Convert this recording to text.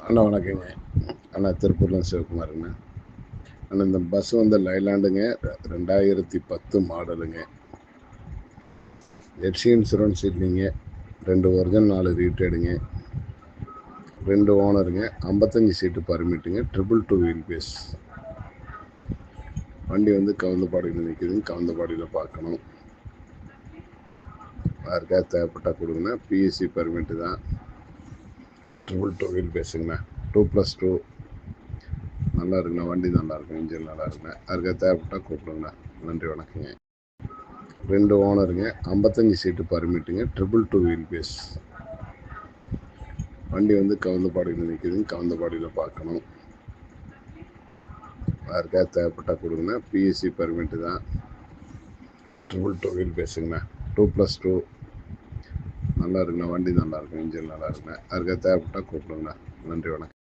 அண்ணா வணக்கங்க. அண்ணா திருப்பூர்லேருந்து சிவகுமாருங்கண்ணா. அண்ணா இந்த பஸ் வந்து லைலாண்டுங்க, 2010 மாடலுங்க. எஃப்சி இன்சூரன்ஸ் இல்லைங்க, 2 ஒரிஜினல் 4 ரீட்டேடுங்க, 2 ஓனருங்க, 55 சீட்டு பர்மிட்டுங்க, 222 வீல் பேஸ். வண்டி வந்து கவுந்தபாடியில் நிற்கிதுங்க, கவுந்தபாடியில் பார்க்கணும். யாருக்காவது தேவைப்பட்டா கொடுங்கண்ணா. பிஎஸ்சி பர்மிட்டு தான், 222 வீல் பேஸுங்கண்ணா, 2+2. நல்லா இருக்குண்ணா, வண்டி நல்லா இருக்கும், இன்ஜின் நல்லா இருக்குண்ணா. யாருக்காவது தேவைப்பட்டா கூப்பிடுங்கண்ணா. நன்றி, வணக்கங்க. 2 ஓனருங்க, 55 சீட்டு பர்மிட்டுங்க, 222 வீல் பேஸ். வண்டி வந்து கவுந்தபாடியில் நிற்கிதுங்க, கவுந்தபாடியில் பார்க்கணும். யாருக்காவது தேவைப்பட்டா கொடுங்கண்ணா. பிஎஸ்சி பர்மிட்டு தான், 222 வீல் பேஸுங்கண்ணா, 2+2. நல்லா இருக்குண்ணா, வண்டி நல்லா இருக்கும், இன்ஜின் நல்லா இருக்குண்ணா. யாருக்காவது தேவைப்பட்டா கூப்பிடுங்கண்ணா. நன்றி, வணக்கம்.